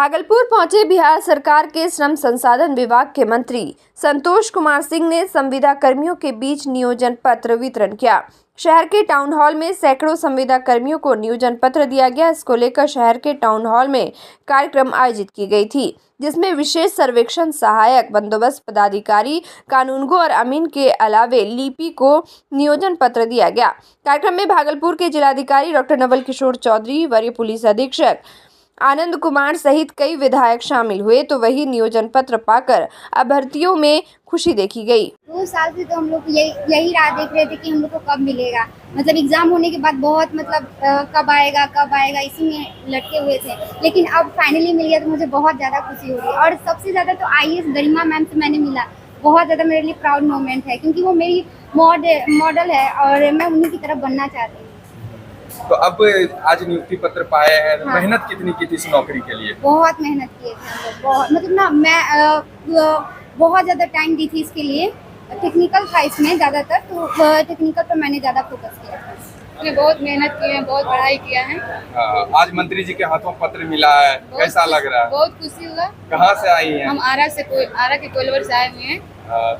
भागलपुर पहुंचे बिहार सरकार के श्रम संसाधन विभाग के मंत्री संतोष कुमार सिंह ने संविदा कर्मियों के बीच नियोजन पत्र वितरण किया। शहर के टाउन हॉल में सैकड़ों संविदा कर्मियों को नियोजन पत्र दिया गया। इसको लेकर शहर के टाउन हॉल में कार्यक्रम आयोजित की गई थी, जिसमें विशेष सर्वेक्षण सहायक, बंदोबस्त पदाधिकारी, कानूनगो और अमीन के अलावे लिपि को नियोजन पत्र दिया गया। कार्यक्रम में भागलपुर के जिलाधिकारी डॉक्टर नवल किशोर चौधरी, वरीय पुलिस अधीक्षक आनंद कुमार सहित कई विधायक शामिल हुए। तो वही नियोजन पत्र पाकर अभ्यर्थियों में खुशी देखी गई। 2 साल से तो हम लोग यही राह देख रहे थे कि हम लोग को कब मिलेगा। मतलब एग्जाम होने के बाद बहुत कब आएगा इसी में लटके हुए थे, लेकिन अब फाइनली मिल गया तो मुझे बहुत ज़्यादा खुशी हो रही है। और सबसे ज़्यादा तो IAS गरिमा मैम से मैंने मिला, बहुत ज़्यादा मेरे लिए प्राउड मोमेंट है, क्योंकि वो मेरी मॉडल है और मैं उन्हीं की तरफ बनना चाहती हूँ। तो अब आज नियुक्ति पत्र पाए हैं। हाँ। मेहनत कितनी की थी इस नौकरी के लिए? बहुत मेहनत किए थे हम लोग, बहुत। मतलब ना मैं बहुत ज़्यादा टाइम दी थी इसके लिए। टेक्निकल था इसमें ज़्यादातर, तो टेक्निकल पर मैंने ज़्यादा फोकस किया था। हमने बहुत मेहनत की है, बहुत पढ़ाई किया है। आज मंत्री जी के हाथों पत्र मिला है, कैसा लग रहा है? बहुत खुशी हुआ। कहाँ से आई हैं? हम आरा के कोलवर से आए हुए हैं।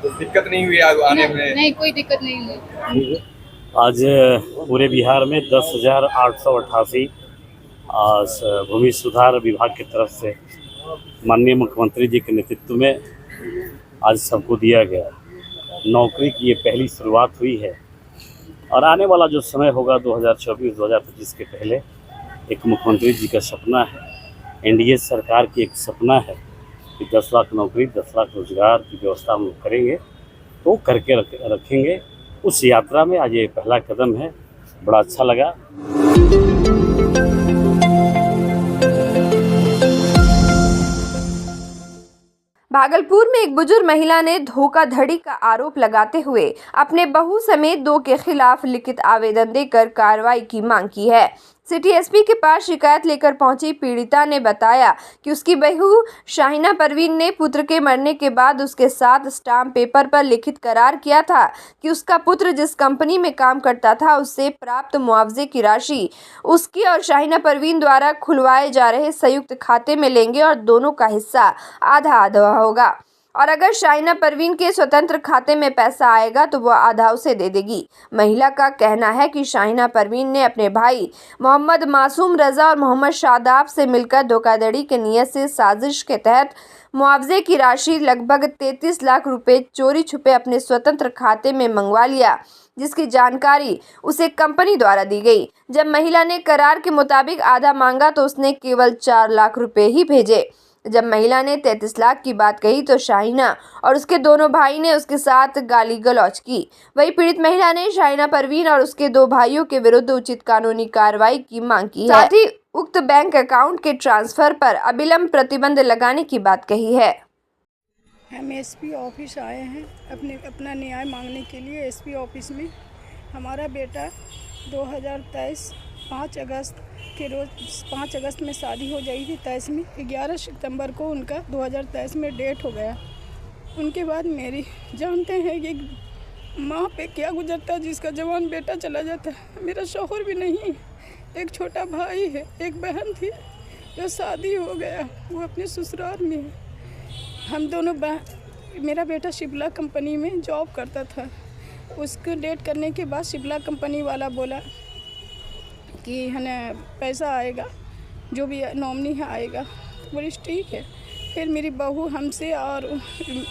तो दिक्कत नहीं हुई आने में? नहीं, कोई दिक्कत नहीं हुई। आज पूरे बिहार में 10,888 भूमि सुधार विभाग की तरफ से माननीय मुख्यमंत्री जी के नेतृत्व में आज सबको दिया गया। नौकरी की ये पहली शुरुआत हुई है और आने वाला जो समय होगा 2024-2025 के पहले एक मुख्यमंत्री जी का सपना है, NDA सरकार की एक सपना है कि 10 लाख नौकरी, 10 लाख रोजगार की व्यवस्था हम लोग करेंगे, तो करके रखेंगे। उस यात्रा में आज ये पहला कदम है, बड़ा अच्छा लगा। भागलपुर में एक बुजुर्ग महिला ने धोखाधड़ी का आरोप लगाते हुए अपने बहू समेत 2 के खिलाफ लिखित आवेदन देकर कार्रवाई की मांग की है। सिटी SP के पास शिकायत लेकर पहुंची पीड़िता ने बताया कि उसकी बहू शाहिना परवीन ने पुत्र के मरने के बाद उसके साथ स्टाम्प पेपर पर लिखित करार किया था कि उसका पुत्र जिस कंपनी में काम करता था उससे प्राप्त मुआवजे की राशि उसकी और शाहिना परवीन द्वारा खुलवाए जा रहे संयुक्त खाते में लेंगे और दोनों का हिस्सा आधा आधा होगा, और अगर शाहिना परवीन के स्वतंत्र खाते में पैसा आएगा तो वह आधा उसे दे देगी। महिला का कहना है कि शाहिना परवीन ने अपने भाई मोहम्मद मासूम रजा और मोहम्मद शादाब से मिलकर धोखाधड़ी के नियत से साजिश के तहत मुआवजे की राशि लगभग 33 लाख रुपए चोरी छुपे अपने स्वतंत्र खाते में मंगवा लिया, जिसकी जानकारी उसे कंपनी द्वारा दी गई। जब महिला ने करार के मुताबिक आधा मांगा तो उसने केवल 4 लाख रुपए ही भेजे। जब महिला ने 33 लाख की बात कही तो शाहिना और उसके दोनों भाई ने उसके साथ गाली गलौज की। वही पीड़ित महिला ने शाहिना परवीन और उसके 2 भाइयों के विरुद्ध उचित कानूनी कार्रवाई की मांग की है। साथ ही उक्त बैंक अकाउंट के ट्रांसफर पर अविलंब प्रतिबंध लगाने की बात कही है। हम SP ऑफिस आए हैं अपना न्याय मांगने के लिए। SP ऑफिस में हमारा बेटा 2023 5 अगस्त के रोज़ 5 अगस्त में शादी हो जाई थी 23 में। 11 सितंबर को उनका 2023 में डेट हो गया। उनके बाद मेरी जानते हैं कि माँ पे क्या गुजरता है जिसका जवान बेटा चला जाता है। मेरा शौहर भी नहीं, एक छोटा भाई है, एक बहन थी जो शादी हो गया, वो अपने ससुराल में है। हम दोनों मेरा बेटा शिप्ला कंपनी में जॉब करता था। उसको डेट करने के बाद शिप्ला कंपनी वाला बोला कि है ना पैसा आएगा, जो भी नॉमिनी है आएगा। बोली ठीक है। फिर मेरी बहू हमसे और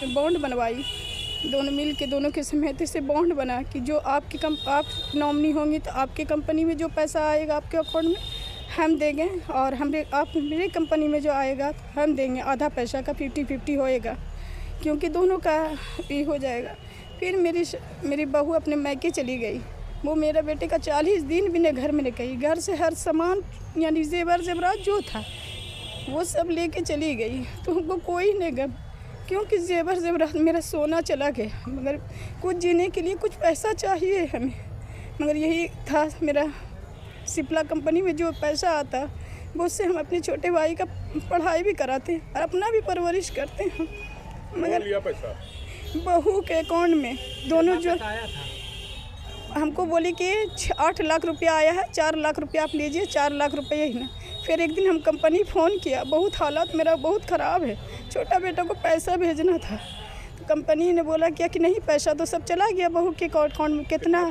बॉन्ड बनवाई, दोनों मिल के दोनों के सहमति से बॉन्ड बना कि जो आप नॉमिनी होंगी तो आपके कंपनी में जो पैसा आएगा आपके अकाउंट में हम देंगे, और मेरे कंपनी में जो आएगा हम देंगे। आधा पैसा का 50-50 होएगा, क्योंकि दोनों का ये हो जाएगा। फिर मेरी बहू अपने मैके चली गई। वो मेरा बेटे का 40 दिन भी घर में नहीं गई। घर से हर सामान यानी जेवरात जो था वो सब लेके चली गई। तो हमको कोई नहीं गम, क्योंकि जेवरात मेरा सोना चला गया। मगर कुछ जीने के लिए कुछ पैसा चाहिए हमें, मगर यही था मेरा शिप्ला कंपनी में जो पैसा आता वो उससे हम अपने छोटे भाई का पढ़ाई भी कराते हैं और अपना भी परवरिश करते हैं। मगर लिया पैसा बहू के अकाउंट में दोनों जो हमको बोली कि 8 लाख रुपया आया है, 4 लाख रुपया आप लीजिए, 4 लाख रुपये ही ना। फिर एक दिन हम कंपनी फ़ोन किया, बहुत हालात मेरा बहुत ख़राब है, छोटा बेटा को पैसा भेजना था। तो कंपनी ने बोला क्या कि नहीं, पैसा तो सब चला गया, बहू के अकाउंट में कितना,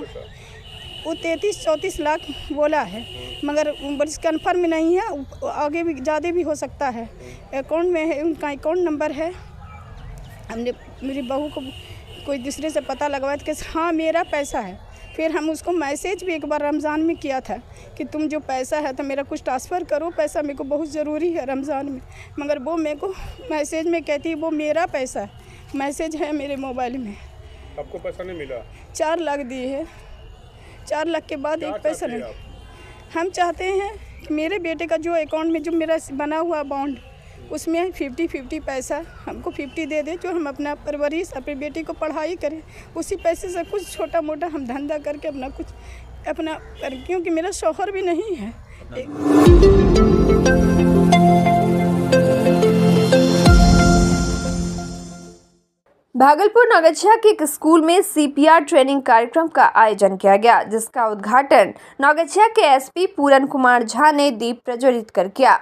वो 33-34 लाख बोला है, मगर बस कन्फर्म नहीं है, आगे भी ज़्यादा भी हो सकता है। अकाउंट में है, उनका अकाउंट नंबर है। हमने मेरी बहू को कोई दूसरे से पता लगवाया कि हाँ मेरा पैसा है। फिर हम उसको मैसेज भी एक बार रमज़ान में किया था कि तुम जो पैसा है तो मेरा कुछ ट्रांसफ़र करो, पैसा मेरे को बहुत ज़रूरी है रमज़ान में। मगर वो मेरे को मैसेज में कहती है वो मेरा पैसा है, मैसेज है मेरे मोबाइल में। आपको पैसा नहीं मिला? 4 लाख दिए है, 4 लाख के बाद एक पैसा नहीं। हम चाहते हैं कि मेरे बेटे का जो अकाउंट में जो मेरा बना हुआ बॉन्ड, उसमें 50-50 पैसा हमको 50 दे दे, जो हम अपना परवरिश अपने बेटी को पढ़ाई करें, उसी पैसे से कुछ छोटा मोटा हम धंधा करके अपना कुछ अपना कर, क्योंकि मेरा शौहर भी नहीं है। भागलपुर नौगछिया के एक स्कूल में सीपीआर ट्रेनिंग कार्यक्रम का आयोजन किया गया, जिसका उद्घाटन नौगछिया के एसपी पूरन कुमार झा ने दीप प्रज्वलित कर किया।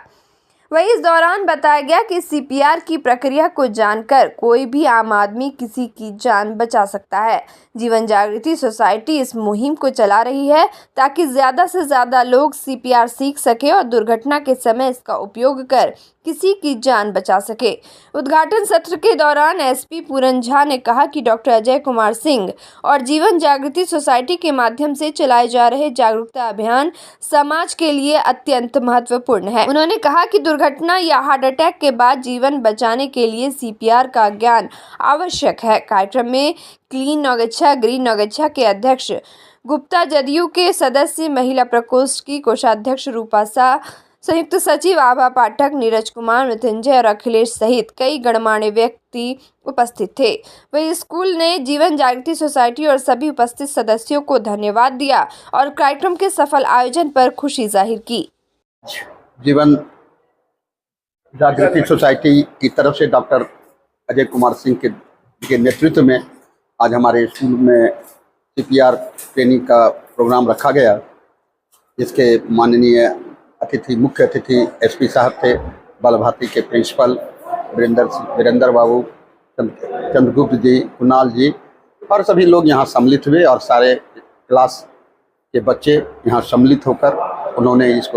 वहीं इस दौरान बताया गया कि सीपीआर की प्रक्रिया को जानकर कोई भी आम आदमी किसी की जान बचा सकता है। जीवन जागृति सोसाइटी इस मुहिम को चला रही है ताकि ज़्यादा से ज़्यादा लोग सीपीआर सीख सके और दुर्घटना के समय इसका उपयोग कर किसी की जान बचा सके। उद्घाटन सत्र के दौरान एसपी पूरन झा ने कहा कि डॉक्टर अजय कुमार सिंह और जीवन जागृति सोसाइटी के माध्यम से चलाए जा रहे जागरूकता अभियान समाज के लिए अत्यंत महत्वपूर्ण है। उन्होंने कहा कि दुर्घटना या हार्ट अटैक के बाद जीवन बचाने के लिए सीपीआर का ज्ञान आवश्यक है। कार्यक्रम में क्लीन नौगछिया ग्रीन नौगछिया के अध्यक्ष गुप्ता, जदयू के सदस्य, महिला प्रकोष्ठ की कोषाध्यक्ष रूपा शाह, संयुक्त सचिव आभा पाठक, नीरज कुमार, मृत्युंजय और अखिलेश सहित कई गणमान्य व्यक्ति उपस्थित थे। वहीं स्कूल ने जीवन जागृति सोसाइटी और सभी उपस्थित सदस्यों को धन्यवाद दिया और कार्यक्रम के सफल आयोजन पर खुशी जाहिर की। जीवन जागृति सोसाइटी की तरफ से डॉक्टर अजय कुमार सिंह के नेतृत्व में आज हमारे स्कूल में सीपीआर ट्रेनिंग का प्रोग्राम रखा गया, जिसके माननीय अतिथि, मुख्य अतिथि एसपी साहब थे, बाल भारती के प्रिंसिपल वीरेंद्र बाबू, चंद्रगुप्त जी, कुणाल जी और सभी लोग यहाँ सम्मिलित हुए और सारे क्लास के बच्चे यहाँ सम्मिलित होकर उन्होंने इस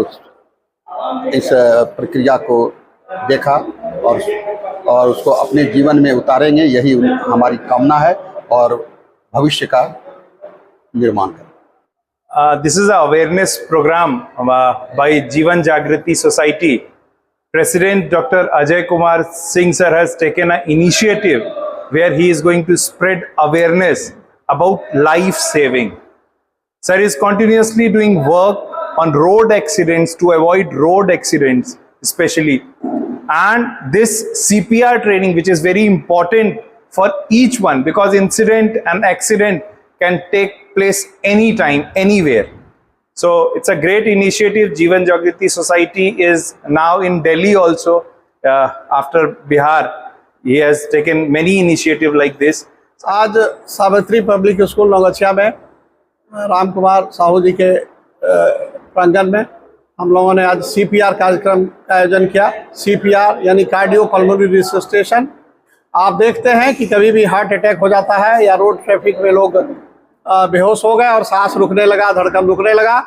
प्रक्रिया को देखा और उसको अपने जीवन में उतारेंगे, यही हमारी कामना है और भविष्य का निर्माण करें। This is an awareness program by Jeevan Jagriti Society. President Dr. Ajay Kumar Singh sir has taken an initiative where he is going to spread awareness about life saving. Sir is continuously doing work on road accidents to avoid road accidents especially. And this CPR training, which is very important for each one, because incident and accident can take place anytime, anywhere. So it's a great initiative. Jeevan Jagriti Society is now in Delhi also. After Bihar, he has taken many initiatives like this. आज Savitri public school Naugachhia में राम कुमार साहू जी के प्रांगण में हम लोगों ने आज CPR कार्यक्रम का आयोजन किया। सीपीआर यानी कार्डियो पल्मोनरी रिससिटेशन। आप देखते हैं कि कभी भी हार्ट अटैक हो जाता है या रोड ट्रैफिक में लोग बेहोश हो गए और सांस रुकने लगा, धड़कन रुकने लगा,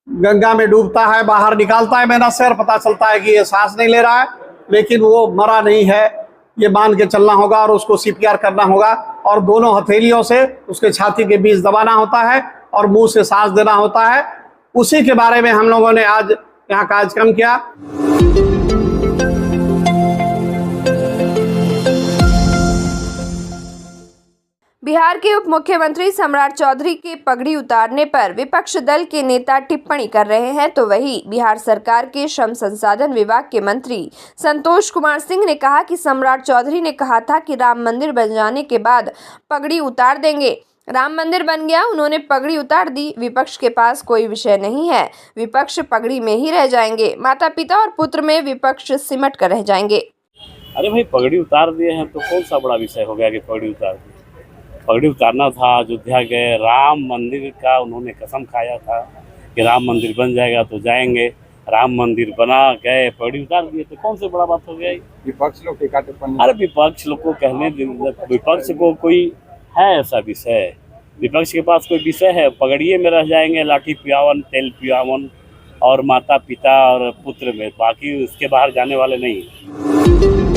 गंगा में डूबता है, बाहर निकालता है मेरा सिर, पता चलता है कि ये सांस नहीं ले रहा है, लेकिन वो मरा नहीं है, ये मान के चलना होगा और उसको सीपीआर करना होगा और दोनों हथेलियों से उसके छाती के बीच दबाना होता है और मुंह से सांस देना होता है। उसी के बारे में हम लोगों ने आज यहाँ कार्यक्रम किया। बिहार के उप मुख्यमंत्री सम्राट चौधरी के पगड़ी उतारने पर विपक्ष दल के नेता टिप्पणी कर रहे हैं, तो वहीं बिहार सरकार के श्रम संसाधन विभाग के मंत्री संतोष कुमार सिंह ने कहा कि सम्राट चौधरी ने कहा था कि राम मंदिर बन जाने के बाद पगड़ी उतार देंगे। राम मंदिर बन गया, उन्होंने पगड़ी उतार दी। विपक्ष के पास कोई विषय नहीं है, विपक्ष पगड़ी में ही रह जाएंगे। माता पिता और पुत्र में विपक्ष सिमट कर रह जाएंगे। अरे भाई, पगड़ी उतार दिए हैं तो कौन सा बड़ा विषय हो गया कि पगड़ी उतार दी? पगड़ी उतारना था, अयोध्या गए, राम मंदिर का उन्होंने कसम खाया था कि राम मंदिर बन जाएगा तो जाएंगे। राम मंदिर बना, गए पौड़ी उतार दिए, तो कौन से बड़ा बात हो गया ये? विपक्ष लोग टीका टिप्पणी अरे विपक्ष लोग को कहने विपक्ष को कोई है ऐसा विषय? विपक्ष के पास कोई विषय है? पगड़िए में रह जाएंगे, लाठी पियावन, तेल पियावन और माता पिता और पुत्र में, बाकी उसके बाहर जाने वाले नहीं।